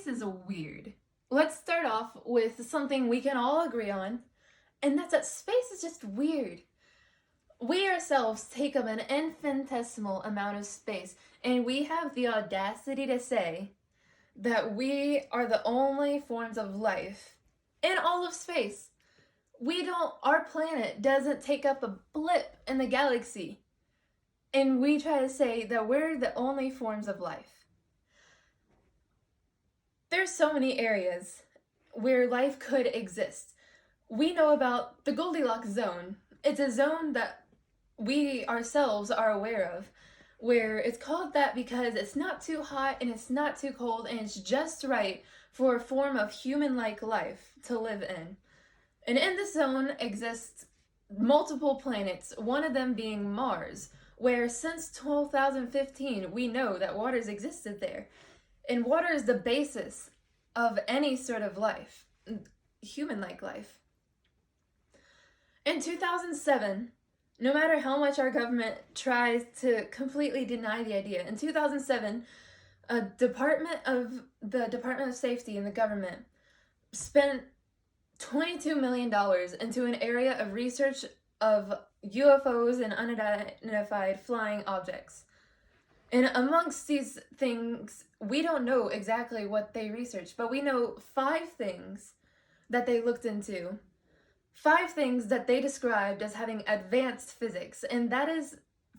Space is weird. Let's start off with something we can all agree on, and that's that space is just weird. We ourselves take up an infinitesimal amount of space, and we have the audacity to say that we are the only forms of life in all of space. Our planet doesn't take up a blip in the galaxy, and we try to say that we're the only forms of life. There's so many areas where life could exist. We know about the Goldilocks zone. It's a zone that we ourselves are aware of, where it's called that because it's not too hot and it's not too cold and it's just right for a form of human-like life to live in. And in this zone exists multiple planets, one of them being Mars, where since 2015 we know that waters existed there. And water is the basis of any sort of life, human-like life. In 2007, no matter how much our government tries to completely deny the idea, in 2007, the Department of Safety in the government spent $22 million into an area of research of UFOs and unidentified flying objects. And amongst these things, we don't know exactly what they researched, but we know 5 things that they looked into. 5 things that they described as having advanced physics, and that is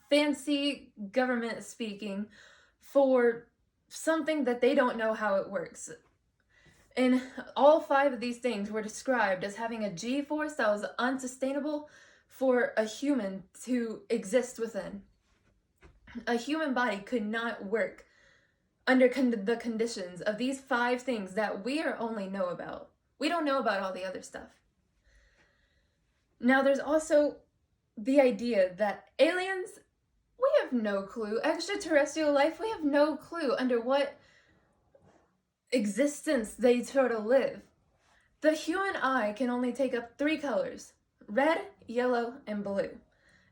fancy government speaking for something that they don't know how it works. And all 5 of these things were described as having a G-force that was unsustainable for a human to exist within. A human body could not work under the conditions of these 5 things that we only know about. We don't know about all the other stuff. Now, there's also the idea that aliens, we have no clue. Extraterrestrial life, we have no clue under what existence they sort of live. The human eye can only take up 3 colors: red, yellow, and blue.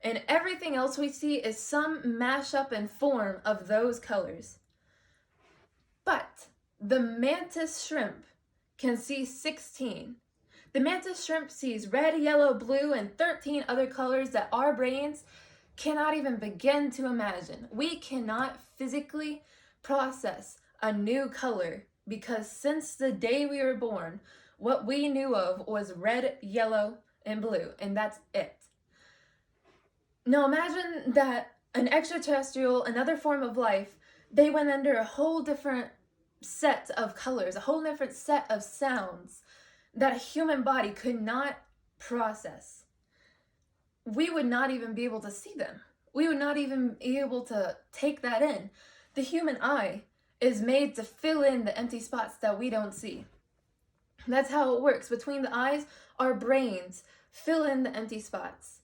And everything else we see is some mashup and form of those colors. But the mantis shrimp can see 16. The mantis shrimp sees red, yellow, blue, and 13 other colors that our brains cannot even begin to imagine. We cannot physically process a new color because since the day we were born, what we knew of was red, yellow, and blue, and that's it. Now imagine that an extraterrestrial, another form of life, they went under a whole different set of colors, a whole different set of sounds that a human body could not process. We would not even be able to see them. We would not even be able to take that in. The human eye is made to fill in the empty spots that we don't see. That's how it works. Between the eyes, our brains fill in the empty spots.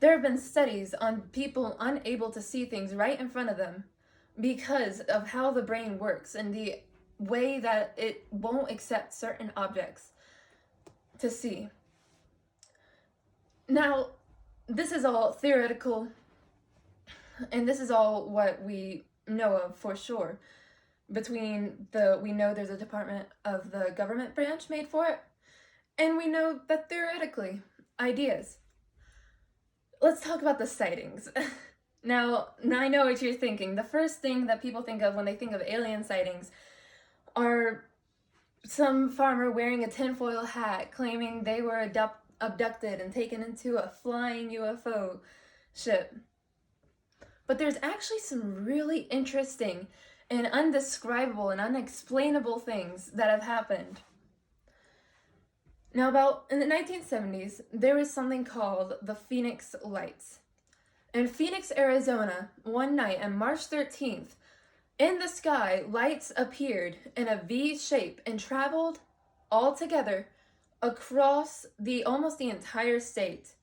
There have been studies on people unable to see things right in front of them because of how the brain works and the way that it won't accept certain objects to see. Now, this is all theoretical, and this is all what we know of for sure. We know there's a department of the government branch made for it, and we know that theoretically, ideas. Let's talk about the sightings. Now, I know what you're thinking. The first thing that people think of when they think of alien sightings are some farmer wearing a tinfoil hat claiming they were abducted and taken into a flying UFO ship. But there's actually some really interesting and undescribable and unexplainable things that have happened. Now, in the 1970s, there was something called the Phoenix Lights. In Phoenix, Arizona, one night on March 13th, in the sky, lights appeared in a V shape and traveled all together across almost the entire state.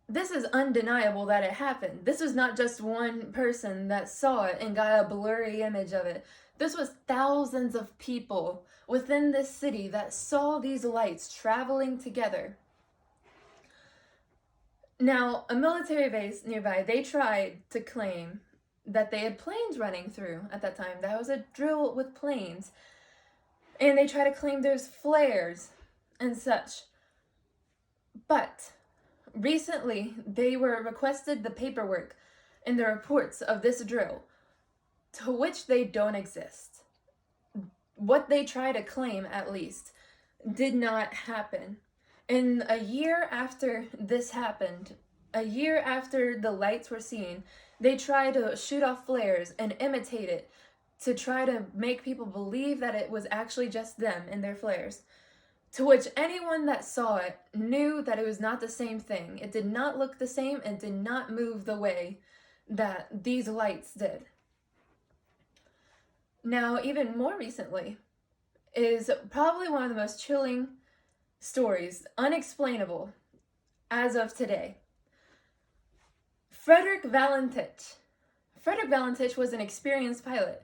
This is undeniable that it happened. This was not just one person that saw it and got a blurry image of it. This was thousands of people within this city that saw these lights traveling together. Now, a military base nearby, they tried to claim that they had planes running through at that time. That was a drill with planes. And they try to claim there's flares and such. But recently, they were requested the paperwork and the reports of this drill, to which they don't exist. What they try to claim, at least, did not happen. And a year after this happened, a year after the lights were seen, they tried to shoot off flares and imitate it to try to make people believe that it was actually just them and their flares. To which anyone that saw it knew that it was not the same thing. It did not look the same and did not move the way that these lights did. Now, even more recently, is probably one of the most chilling stories, unexplainable, as of today. Frederick Valentich. Frederick Valentich was an experienced pilot.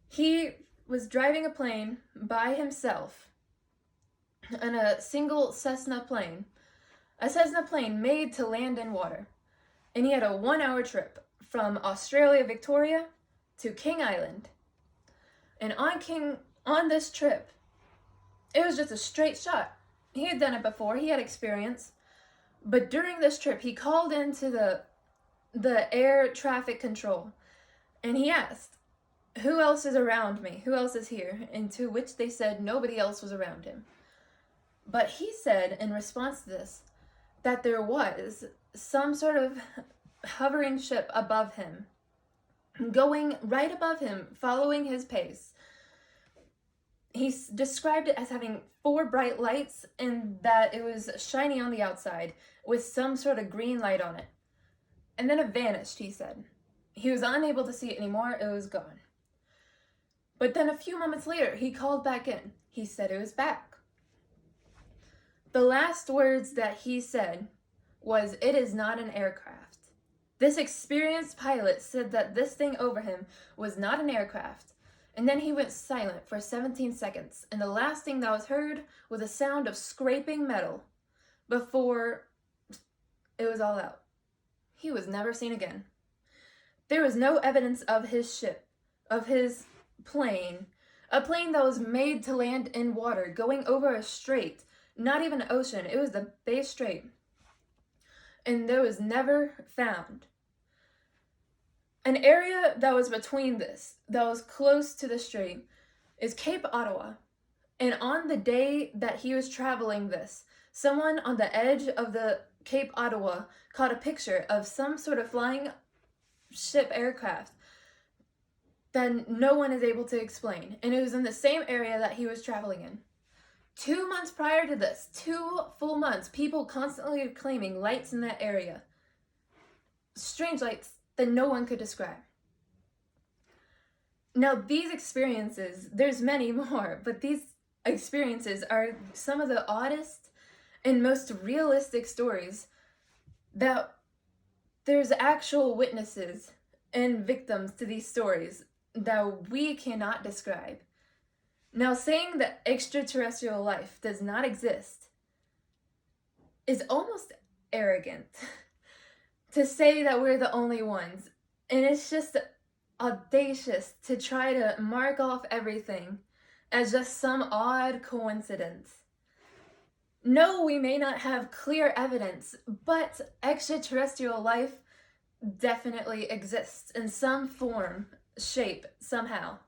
He was driving a plane by himself on a single Cessna plane. A Cessna plane made to land in water. And he had a 1-hour trip from Australia, Victoria to King Island. And on this trip, it was just a straight shot. He had done it before, he had experience. But during this trip, he called into the air traffic control and he asked, "Who else is around me? Who else is here?" And to which they said nobody else was around him. But he said in response to this that there was some sort of hovering ship above him, going right above him, following his pace. He described it as having 4 bright lights and that it was shiny on the outside with some sort of green light on it. And then it vanished, he said. He was unable to see it anymore, it was gone. But then a few moments later, he called back in. He said it was back. The last words that he said was, "It is not an aircraft." This experienced pilot said that this thing over him was not an aircraft. And then he went silent for 17 seconds. And the last thing that was heard was a sound of scraping metal before it was all out. He was never seen again. There was no evidence of his ship, of his plane, a plane that was made to land in water, going over a strait, not even an ocean. It was the Bay Strait. And there was never found. An area that was between this, that was close to the strait, is Cape Ottawa. And on the day that he was traveling this, someone on the edge of the Cape Ottawa caught a picture of some sort of flying ship aircraft that no one is able to explain. And it was in the same area that he was traveling in. 2 months prior to this, 2 full months, people constantly claiming lights in that area. Strange lights that no one could describe. Now, these experiences, there's many more, but these experiences are some of the oddest and most realistic stories that there's actual witnesses and victims to these stories that we cannot describe. Now, saying that extraterrestrial life does not exist is almost arrogant. To say that we're the only ones. And it's just audacious to try to mark off everything as just some odd coincidence. No, we may not have clear evidence, but extraterrestrial life definitely exists in some form, shape, somehow.